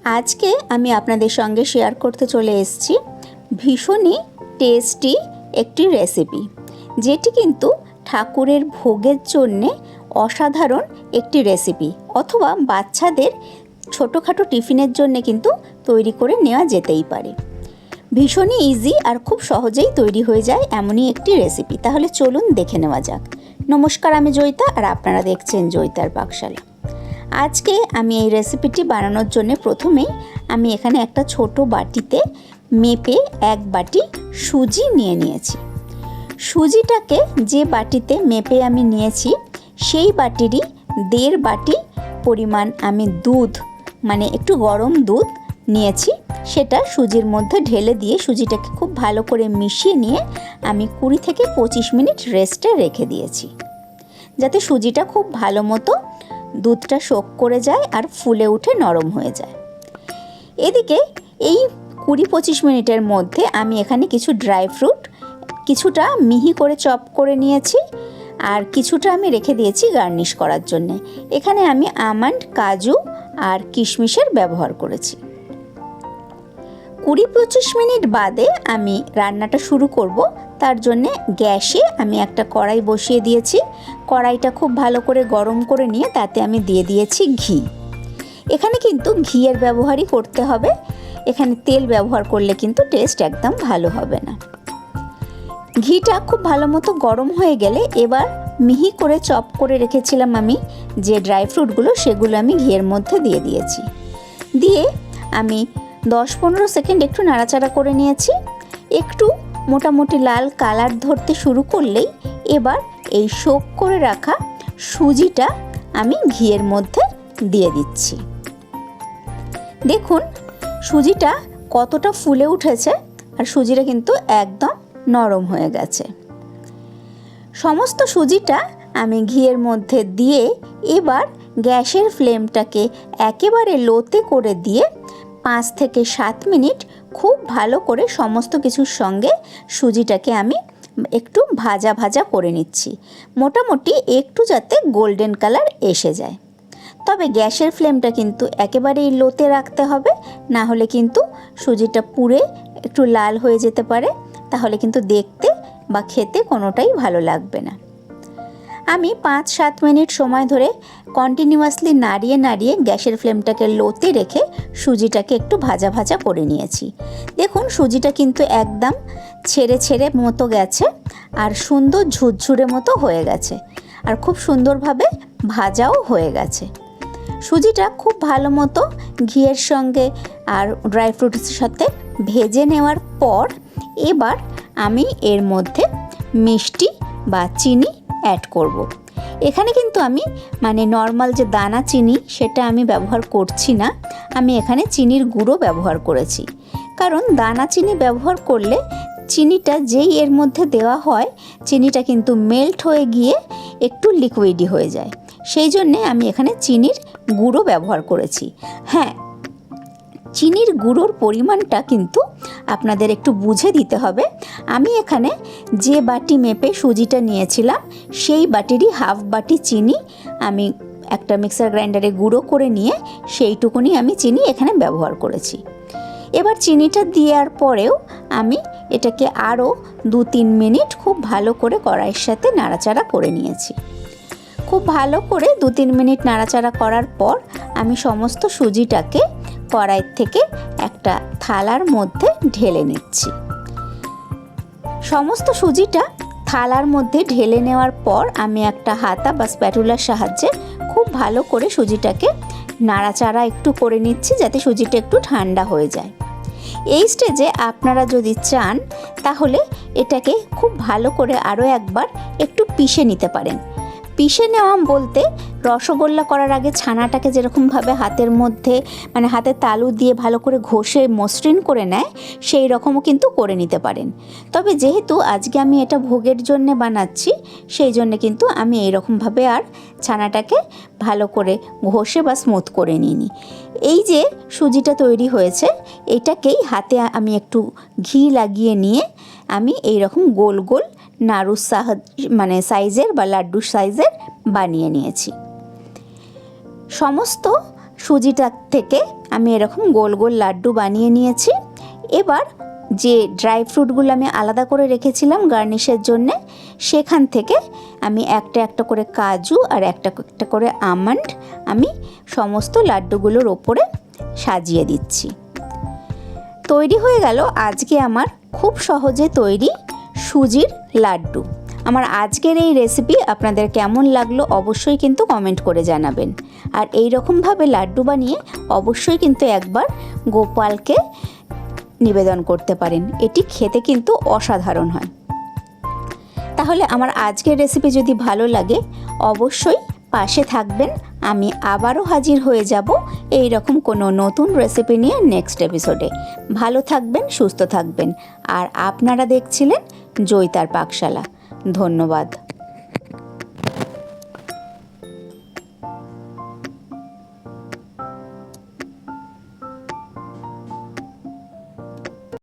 আজকে আমি আপনাদের সঙ্গে শেয়ার করতে চলে এসেছি ভীষণই টেস্টি একটি রেসিপি, যেটি কিন্তু ঠাকুরের ভোগের জন্যে অসাধারণ একটি রেসিপি, অথবা বাচ্চাদের ছোটোখাটো টিফিনের জন্য কিন্তু তৈরি করে নেওয়া যেতেই পারে। ভীষণই ইজি আর খুব সহজেই তৈরি হয়ে যায় এমনই একটি রেসিপি। তাহলে চলুন দেখে নেওয়া যাক। নমস্কার, আমি জয়িতা আর আপনারা দেখছেন জয়িতার পাকশালা। আজকে আমি এই রেসিপিটি বানানোর জন্য প্রথমেই আমি এখানে একটা ছোট বাটিতে মেপে 1 বাটি সুজি নিয়ে নিয়েছি। সুজিটাকে যে বাটিতে মেপে আমি নিয়েছি সেই বাটিরই 1.5 বাটি পরিমাণ আমি দুধ, মানে একটু গরম দুধ নিয়েছি। সেটা সুজির মধ্যে ঢেলে দিয়ে সুজিটাকে খুব ভালো করে মিশিয়ে নিয়ে আমি 20 থেকে 25 মিনিট রেস্টে রেখে দিয়েছি, যাতে সুজিটা খুব ভালো মতো দুধটা সোক করে যায় আর ফুলে উঠে নরম হয়ে যায়। এদিকে এই 20-25 মিনিটের মধ্যে আমি এখানে কিছু ড্রাই ফ্রুট কিছুটা মিহি করে চপ করে নিয়েছি, আর কিছুটা আমি রেখে দিয়েছি গার্নিশ করার জন্যে। এখানে আমি আমন্ড, কাজু আর কিশমিশের ব্যবহার করেছি। 20-25 মিনিট বাদে আমি রান্নাটা শুরু করব। তার জন্যে গ্যাসে আমি একটা কড়াই বসিয়ে দিয়েছি। কড়াইটা খুব ভালো করে গরম করে নিয়ে তাতে আমি দিয়ে দিয়েছি ঘি। এখানে কিন্তু ঘিয়ের ব্যবহারই করতে হবে, এখানে তেল ব্যবহার করলে কিন্তু টেস্ট একদম ভালো হবে না। ঘিটা খুব ভালো মতো গরম হয়ে গেলে এবার মিহি করে চপ করে রেখেছিলাম আমি যে ড্রাই ফ্রুটগুলো, সেগুলো আমি ঘিয়ের মধ্যে দিয়ে দিয়েছি। দিয়ে আমি 10-15 সেকেন্ড একটু নাড়াচাড়া করে নিয়েছি। একটু মোটামুটি লাল কালার ধরতে শুরু করলেই এবার এই সোক করে রাখা সুজিটা আমি ঘিয়ের মধ্যে দিয়ে দিচ্ছি। দেখুন সুজিটা কতটা ফুলে উঠেছে, আর সুজিটা কিন্তু একদম নরম হয়ে গেছে। সমস্ত সুজিটা আমি ঘিয়ের মধ্যে দিয়ে এবার গ্যাসের ফ্লেমটাকে একেবারে লোতে করে দিয়ে 5 থেকে 7 মিনিট খুব ভালো করে সমস্ত কিছুর সঙ্গে সুজিটাকে আমি একটু ভাজা ভাজা করে নিচ্ছি, মোটামুটি একটু যাতে গোল্ডেন কালার এসে যায়। তবে গ্যাসের ফ্লেমটা কিন্তু একেবারেই লোতে রাখতে হবে, না হলে কিন্তু সুজিটা পুড়ে একটু লাল হয়ে যেতে পারে, তাহলে কিন্তু দেখতে বা খেতে কোনোটাই ভালো লাগবে না। আমি 5-7 মিনিট সময় ধরে কন্টিনিউয়াসলি নাড়িয়ে নাড়িয়ে গ্যাসের ফ্লেমটাকে লোতে রেখে সুজিটাকে একটু ভাজা ভাজা করে নিয়েছি। দেখুন সুজিটা কিন্তু একদম ছেড়ে ছেড়ে মতো গেছে আর সুন্দর ঝুরঝুরে মতো হয়ে গেছে, আর খুব সুন্দরভাবে ভাজাও হয়ে গেছে। সুজিটা খুব ভালো মতো ঘিয়ের সঙ্গে আর ড্রাই ফ্রুটসের সাথে ভেজে নেওয়ার পর এবার আমি এর মধ্যে মিষ্টি বা চিনি অ্যাড করব। এখানে কিন্তু আমি নর্মাল যে দানা চিনি সেটা আমি ব্যবহার করছি না, আমি এখানে চিনির গুঁড়ো ব্যবহার করেছি। কারণ দানা চিনি ব্যবহার করলে চিনিটা যেই এর মধ্যে দেওয়া হয় চিনিটা কিন্তু মেল্ট হয়ে গিয়ে একটু লিকুইডি হয়ে যায়, সেই জন্যে আমি এখানে চিনির গুঁড়ো ব্যবহার করেছি। হ্যাঁ, চিনির গুঁড়োর পরিমাণটা কিন্তু আপনাদের একটু বুঝে দিতে হবে। আমি এখানে যে বাটি মেপে সুজিটা নিয়েছিলাম সেই বাটিরই 1/2 বাটি চিনি আমি একটা মিক্সার গ্রাইন্ডারে গুঁড়ো করে নিয়ে সেইটুকুনি আমি চিনি এখানে ব্যবহার করেছি। এবার চিনিটা দেওয়ার পরেও আমি এটাকে আরও 2-3 মিনিট খুব ভালো করে কড়াইয়ের সাথে নাড়াচাড়া করে নিয়েছি। খুব ভালো করে 2-3 মিনিট নাড়াচাড়া করার পর আমি সমস্ত সুজিটাকে কড়াই থেকে একটা থালার মধ্যে ঢেলে নিচ্ছি। সমস্ত সুজিটা থালার মধ্যে ঢেলে নেওয়ার পর আমি একটা হাতা বা স্প্যাটুলার সাহায্যে খুব ভালো করে সুজিটাকে নাড়াচাড়া একটু করে নিচ্ছি, যাতে সুজিটা একটু ঠান্ডা হয়ে যায়। এই স্টেজে আপনারা যদি চান তাহলে এটাকে খুব ভালো করে আরও একবার একটু পিষে নিতে পারেন। পিষে নেওয়া বলতে রসগোল্লা করার আগে ছানাটাকে যেরকমভাবে হাতের মধ্যে হাতের তালু দিয়ে ভালো করে ঘষে মসৃণ করে নেয়, সেই রকমও কিন্তু করে নিতে পারেন। তবে যেহেতু আজকে আমি এটা ভোগের জন্য বানাচ্ছি, সেই জন্য কিন্তু আমি এইরকমভাবে আর ছানাটাকে ভালো করে ঘষে বা স্মুথ করে নিইনি। এই যে সুজিটা তৈরি হয়েছে এটাকেই হাতে আমি একটু ঘি লাগিয়ে নিয়ে আমি এইরকম গোল গোল নাড়ুর সাইজের বা লাড্ডুর সাইজের বানিয়ে নিয়েছি। সমস্ত সুজিটা থেকে আমি এরকম গোল গোল লাড্ডু বানিয়ে নিয়েছি। এবার যে ড্রাই ফ্রুটগুলো আমি আলাদা করে রেখেছিলাম গার্নিশের জন্যে, সেখান থেকে আমি একটা একটা করে কাজু আর একটা একটা করে আমন্ড আমি সমস্ত লাড্ডুগুলোর ওপরে সাজিয়ে দিচ্ছি। তৈরি হয়ে গেল আজকে আমার খুব সহজে তৈরি সুজির লাড্ডু। আমার আজকের এই রেসিপি আপনাদের কেমন লাগলো অবশ্যই কিন্তু কমেন্ট করে জানাবেন। আর এই রকমভাবে লাড্ডু বানিয়ে অবশ্যই কিন্তু একবার গোপালকে নিবেদন করতে পারেন, এটি খেতে কিন্তু অসাধারণ হয়। তাহলে আমার আজকের রেসিপি যদি ভালো লাগে অবশ্যই পাশে থাকবেন। আমি আবারও হাজির হয়ে যাব এই রকম কোনো নতুন রেসিপি নিয়ে নেক্সট এপিসোডে। ভালো থাকবেন, সুস্থ থাকবেন। আর আপনারা দেখছিলেন জয়িতার পাকশালা। ধন্যবাদ।